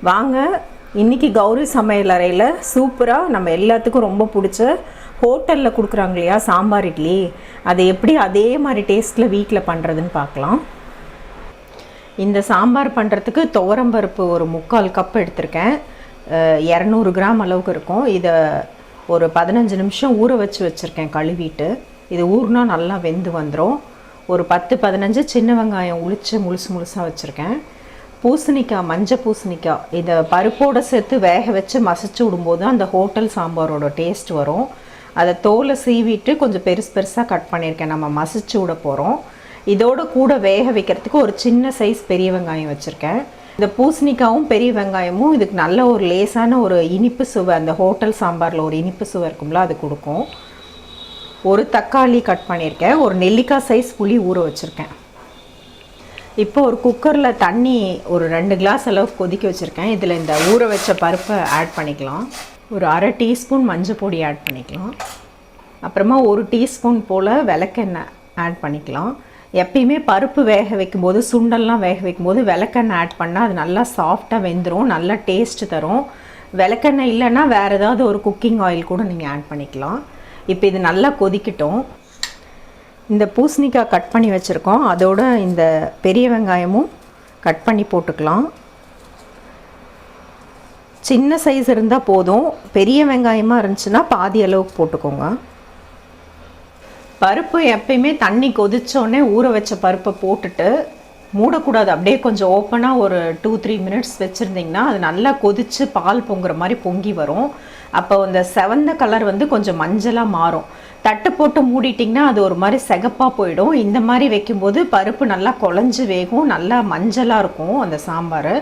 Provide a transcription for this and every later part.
வாங்க இன்றைக்கி கௌரி சமையலறையில் சூப்பராக நம்ம எல்லாத்துக்கும் ரொம்ப பிடிச்ச ஹோட்டலில் கொடுக்குறாங்க இல்லையா சாம்பார் இட்லி, அதை எப்படி அதே மாதிரி டேஸ்ட்டில் வீட்டில் பண்ணுறதுன்னு பார்க்கலாம். இந்த சாம்பார் பண்ணுறதுக்கு துவரம்பருப்பு ஒரு 3/4 கப் எடுத்திருக்கேன். 200 கிராம் அளவுக்கு இருக்கும். இதை ஒரு 15 நிமிஷம் ஊற வச்சுருக்கேன் கழுவிட்டு. இது ஊறினா நல்லா வெந்து வந்துடும். ஒரு 10-15 சின்ன வெங்காயம் உளித்து முழுசாக வச்சுருக்கேன். பூசணிக்காய், மஞ்சள் பூசணிக்காய், இதை பருப்போடு சேர்த்து வேக வச்சு மசிச்சு விடும்போது அந்த ஹோட்டல் சாம்பாரோட டேஸ்ட் வரும். அதை தோலை சீவிட்டு கொஞ்சம் பெருசாக கட் பண்ணியிருக்கேன். நம்ம மசிச்சு விட போகிறோம். இதோட கூட வேக வைக்கிறதுக்கு ஒரு சின்ன சைஸ் பெரிய வெங்காயம் வச்சுருக்கேன். இந்த பூசணிக்காயும் பெரிய வெங்காயமும் இதுக்கு நல்ல ஒரு லேசான ஒரு இனிப்பு சுவை, அந்த ஹோட்டல் சாம்பாரில் ஒரு இனிப்பு சுவை இருக்கும்ல, அது கொடுக்கும். ஒரு தக்காளி கட் பண்ணியிருக்கேன். ஒரு நெல்லிக்காய் சைஸ் புளி ஊற வச்சுருக்கேன். இப்போ ஒரு குக்கரில் தண்ணி ஒரு 2 கிளாஸ் அளவுக்கு கொதிக்க வச்சுருக்கேன். இதில் இந்த ஊற வச்ச பருப்பை ஆட் பண்ணிக்கலாம். ஒரு அரை டீஸ்பூன் மஞ்சள் பொடி ஆட் பண்ணிக்கலாம். அப்புறமா 1 டீஸ்பூன் போல் விளக்கெண்ணெய் ஆட் பண்ணிக்கலாம். எப்பயுமே பருப்பு வேக வைக்கும்போது, சுண்டல்லாம் வேக வைக்கும்போது விளக்கெண்ணெய் ஆட் பண்ணால் அது நல்லா சாஃப்டாக வெந்துடும், நல்லா டேஸ்ட் தரும். விளக்கெண்ணெய் இல்லைன்னா வேறு ஏதாவது ஒரு குக்கிங் ஆயில் கூட நீங்கள் ஆட் பண்ணிக்கலாம். இப்போ இது நல்லா கொதிக்கட்டும். இந்த பூசணிக்காய் கட் பண்ணி வச்சுருக்கோம், அதோட இந்த பெரிய வெங்காயமும் கட் பண்ணி போட்டுக்கலாம். சின்ன சைஸ் இருந்தால் போதும், பெரிய வெங்காயமாக இருந்துச்சுன்னா பாதி அளவுக்கு போட்டுக்கோங்க. பருப்பு எப்பயுமே தண்ணி கொதித்தோடனே ஊற வச்ச பருப்பை போட்டுட்டு மூடக்கூடாது. அப்படியே கொஞ்சம் ஓப்பனாக ஒரு 2-3 மினிட்ஸ் வச்சுருந்திங்கன்னா அது நல்லா கொதித்து பால் பொங்குற மாதிரி பொங்கி வரும். அப்போ அந்த செவந்த கலர் வந்து கொஞ்சம் மஞ்சளாக மாறும். தட்டு போட்டு மூடிட்டிங்கன்னா அது ஒரு மாதிரி சிகப்பாக போயிடும். இந்த மாதிரி வைக்கும்போது பருப்பு நல்லா குழஞ்சி வேகும், நல்லா மஞ்சளாக இருக்கும் அந்த சாம்பார்.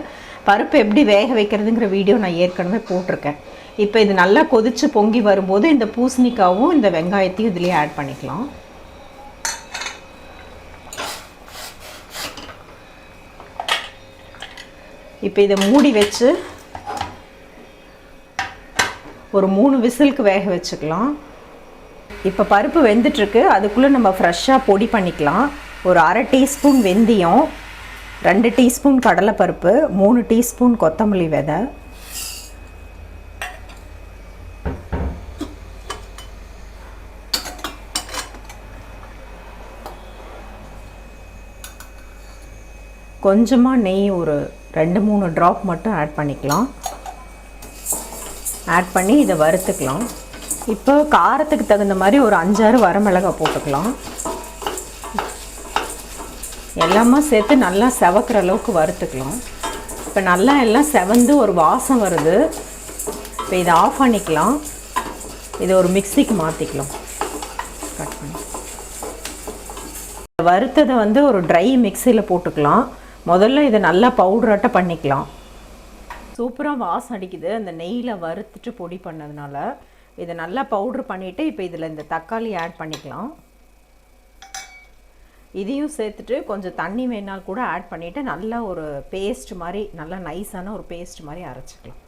பருப்பு எப்படி வேக வைக்கிறதுங்கிற வீடியோ நான் ஏற்கனவே போட்டிருக்கேன். இப்போ இது நல்லா கொதித்து பொங்கி வரும்போது இந்த பூசணிக்காவும் இந்த வெங்காயத்தையும் இதுலேயே ஆட் பண்ணிக்கலாம். இப்போ இதை மூடி வச்சு ஒரு 3 விசிலுக்கு வேக வச்சுக்கலாம். இப்போ பருப்பு வெந்துட்டுருக்கு. அதுக்குள்ளே நம்ம ஃப்ரெஷ்ஷாக பொடி பண்ணிக்கலாம். ஒரு அரை டீஸ்பூன் வெந்தயம், 2 டீஸ்பூன் கடலைப்பருப்பு, 3 டீஸ்பூன் கொத்தமல்லி விதை, கொஞ்சமாக நெய் ஒரு 2-3 ட்ராப் மட்டும் ஆட் பண்ணிக்கலாம். ஆட் பண்ணி இதை வறுத்துக்கலாம். இப்போ காரத்துக்கு தகுந்த மாதிரி ஒரு 5-6 வரமிளகாய் போட்டுக்கலாம். எல்லாமே சேர்த்து நல்லா செவக்கிற அளவுக்கு வறுத்துக்கலாம். இப்போ நல்லா எல்லாம் செவந்து ஒரு வாசம் வருது. இப்போ இதை ஆஃப் பண்ணிக்கலாம். இதை ஒரு மிக்சிக்கு மாற்றிக்கலாம். கட் பண்ணி வறுத்ததை வந்து ஒரு ட்ரை மிக்சியில் போட்டுக்கலாம். முதல்ல இதை நல்லா பவுடராட்ட பண்ணிக்கலாம். சூப்பராக வாசம் அடிக்குது அந்த நெய்யில் வறுத்துட்டு பொடி பண்ணதுனால. இதை நல்லா பவுட்ரு பண்ணிவிட்டு இப்போ இதில் இந்த தக்காளி ஆட் பண்ணிக்கலாம். இதையும் சேர்த்துட்டு கொஞ்சம் தண்ணி வேணால் கூட ஆட் பண்ணிவிட்டு நல்லா ஒரு பேஸ்ட் மாதிரி, நல்லா நைஸான ஒரு பேஸ்ட் மாதிரி அரைச்சிக்கலாம்.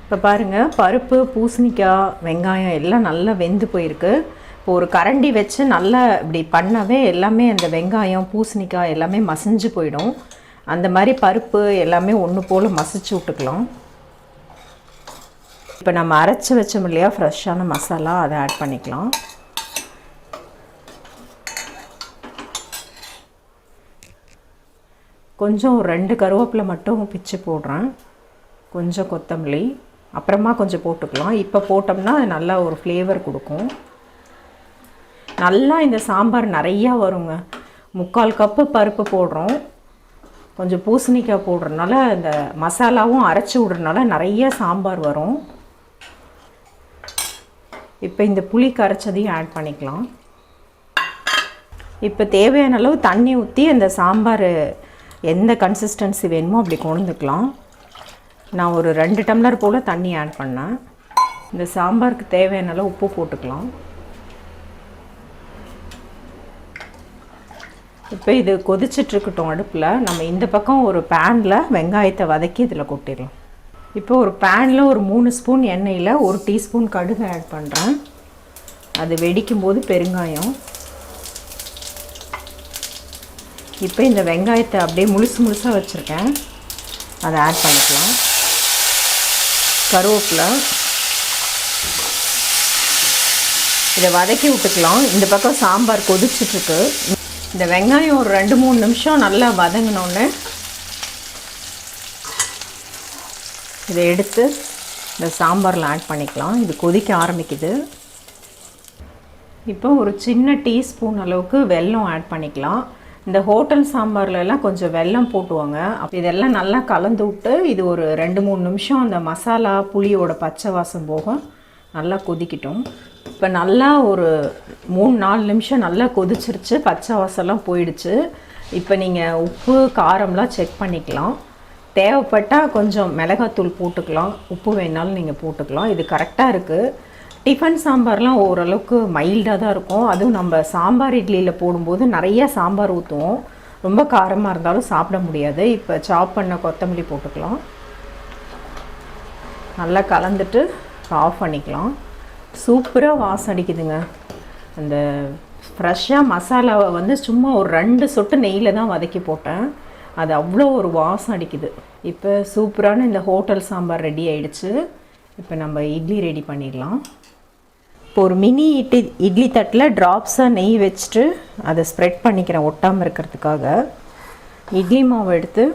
இப்போ பாருங்கள், பருப்பு, பூசணிக்காய், வெங்காயம் எல்லாம் நல்லா வெந்து போயிருக்கு. இப்போ ஒரு கரண்டி வச்சு நல்லா இப்படி பண்ணவே எல்லாமே அந்த வெங்காயம், பூசணிக்காய் எல்லாமே மசிஞ்சு போயிடும். அந்த மாதிரி பருப்பு எல்லாமே ஒன்று போல் மசிச்சு விட்டுக்கலாம். இப்போ நம்ம அரைச்சி வச்சோம் இல்லையா ஃப்ரெஷ்ஷான மசாலா, அதை ஆட் பண்ணிக்கலாம். கொஞ்சம் 2 கருவேப்பிலை மட்டும் பிச்சு போடுறேன், கொஞ்சம் கொத்தமல்லி அப்புறமா கொஞ்சம் போட்டுக்கலாம். இப்போ போட்டோம்னா அது நல்லா ஒரு ஃப்ளேவர் கொடுக்கும். நல்லா இந்த சாம்பார் நிறையா வருங்க. 3/4 கப்பு பருப்பு போடுறோம், கொஞ்சம் பூசணிக்காய் போடுறதுனால இந்த மசாலாவும் அரைச்சி விடுறதுனால நிறைய சாம்பார் வரும். இப்போ இந்த புளி கரைச்சதையும் ஆட் பண்ணிக்கலாம். இப்போ தேவையான அளவு தண்ணி ஊற்றி அந்த சாம்பார் எந்த கன்சிஸ்டன்சி வேணுமோ அப்படி கொண்டுக்கலாம். நான் ஒரு 2 டம்ளர் போல் தண்ணி ஆட் பண்ணேன். இந்த சாம்பாருக்கு தேவையான அளவு உப்பு போட்டுக்கலாம். இப்போ இது கொதிச்சிட்ருக்கட்டும் அடுப்பில். நம்ம இந்த பக்கம் ஒரு பேனில் வெங்காயத்தை வதக்கி இதில் கொட்டிடலாம். இப்போ ஒரு பேனில் ஒரு 3 ஸ்பூன் எண்ணெயில் 1 டீஸ்பூன் கடுகு ஆட் பண்ணுறேன். அது வெடிக்கும் போது பெருங்காயம். இப்போ இந்த வெங்காயத்தை அப்படியே முழுசாக வச்சுருக்கேன், அதை ஆட் பண்ணிக்கலாம். கருவேப்பிலை, இதை வதக்கி விட்டுக்கலாம். இந்த பக்கம் சாம்பார் கொதிச்சிட்ருக்கு. இந்த வெங்காயம் ஒரு 2-3 நிமிஷம் நல்லா வதங்கினோன்னு இதை எடுத்து இந்த சாம்பாரில் ஆட் பண்ணிக்கலாம். இது கொதிக்க ஆரம்பிக்குது. இப்போ ஒரு சின்ன டீஸ்பூன் அளவுக்கு வெல்லம் ஆட் பண்ணிக்கலாம். இந்த ஹோட்டல் சாம்பார்லலாம் கொஞ்சம் வெல்லம் போட்டுவாங்க. அப்போ இதெல்லாம் நல்லா கலந்து விட்டு இது ஒரு 2-3 நிமிஷம் அந்த மசாலா புளியோட பச்சை வாசம் போக நல்லா கொதிக்கட்டும். இப்போ நல்லா ஒரு 3-4 நிமிஷம் நல்லா கொதிச்சிருச்சு, பச்சை வாசம்லாம் போயிடுச்சு. இப்போ நீங்கள் உப்பு காரம்லாம் செக் பண்ணிக்கலாம். தேவைப்பட்டால் கொஞ்சம் மிளகாத்தூள் போட்டுக்கலாம், உப்பு வேணாலும் நீங்கள் போட்டுக்கலாம். இது கரெக்டாக இருக்குது. டிஃபன் சாம்பார்லாம் ஓரளவுக்கு மைல்டாக தான் இருக்கும். அதுவும் நம்ம சாம்பார் இட்லியில் போடும்போது நிறையா சாம்பார் ஊற்றுவோம், ரொம்ப காரமாக இருந்தாலும் சாப்பிட முடியாது. இப்போ சாப் பண்ண கொத்தமல்லி போட்டுக்கலாம். நல்லா கலந்துட்டு ஆஃப் பண்ணிக்கலாம். சூப்பராக வாசம் அடிக்குதுங்க. அந்த ஃப்ரெஷ்ஷாக மசாலாவை வந்து சும்மா ஒரு 2 சொட்டு நெய்யில் தான் வதக்கி போட்டேன். அது அவ்வளோ ஒரு வாசம் அடிக்குது. இப்போ சூப்பரான இந்த ஹோட்டல் சாம்பார் ரெடி ஆகிடுச்சு. இப்போ நம்ம இட்லி ரெடி பண்ணிடலாம். இப்போ ஒரு மினி இட்லி தட்டில் ட்ராப்ஸாக நெய் வச்சுட்டு அதை ஸ்ப்ரெட் பண்ணிக்கிறேன் ஒட்டாமல் இருக்கிறதுக்காக. இட்லி மாவு எடுத்து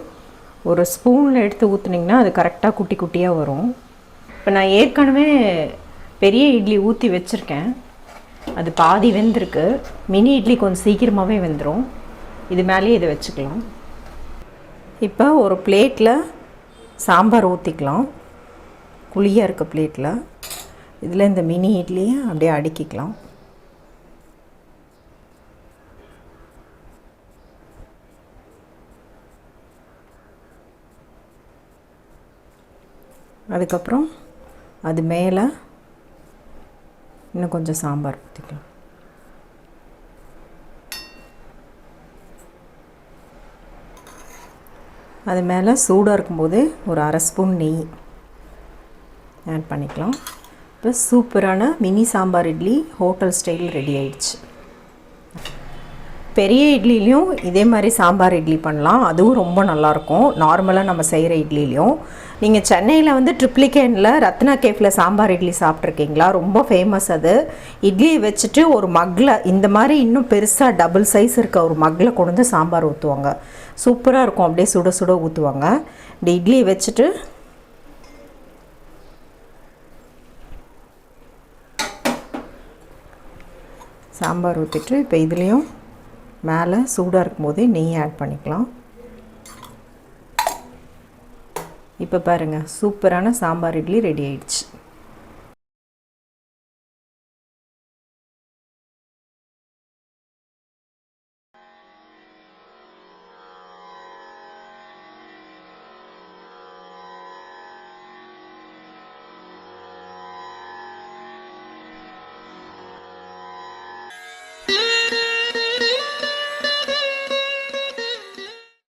ஒரு ஸ்பூனில் எடுத்து ஊற்றுனிங்கன்னா அது கரெக்டாக குட்டி குட்டியாக வரும். இப்போ நான் ஏற்கனவே பெரிய இட்லி ஊற்றி வச்சுருக்கேன், அது பாதி வெந்திருக்கு. மினி இட்லி கொஞ்சம் சீக்கிரமாகவே வெந்துடும். இது மேலேயே இதை வச்சுக்கலாம். இப்போ ஒரு பிளேட்டில் சாம்பார் ஊற்றிக்கலாம், குழியாக இருக்க பிளேட்டில். இதில் இந்த மினி இட்லியை அப்படியே அடுக்கிக்கலாம். அதுக்கப்புறம் அது மேலே இன்னும் கொஞ்சம் சாம்பார் ஊற்றிக்கலாம். அது மேலே சூடாக இருக்கும்போது ஒரு 1/2 ஸ்பூன் நெய் ஆட் பண்ணிக்கலாம். இப்போ சூப்பரான mini sambar idli hotel style ready ஆயிடுச்சு. பெரிய இட்லிலையும் இதே மாதிரி சாம்பார் இட்லி பண்ணலாம், அதுவும் ரொம்ப நல்லாயிருக்கும். நார்மலாக நம்ம செய்கிற இட்லிலையும். நீங்கள் சென்னையில் வந்து ட்ரிப்ளிகேனில் ரத்னா கேஃபில் சாம்பார் இட்லி சாப்பிட்ருக்கீங்களா? ரொம்ப ஃபேமஸ் அது. இட்லியை வச்சுட்டு ஒரு மக்கில் இந்த மாதிரி இன்னும் பெருசாக டபுள் சைஸ் இருக்க ஒரு மக்கில் கொண்டு வந்து சாம்பார் ஊற்றுவாங்க. சூப்பராக இருக்கும். அப்படியே சுட சுட ஊற்றுவாங்க. இந்த இட்லியை வச்சுட்டு சாம்பார் ஊற்றிட்டு இப்போ இதுலேயும் மேலே சூடாக இருக்கும்போதே நெய் ஆட் பண்ணிக்கலாம். இப்போ பாருங்கள், சூப்பரான சாம்பார் இட்லி ரெடி ஆயிடுச்சு.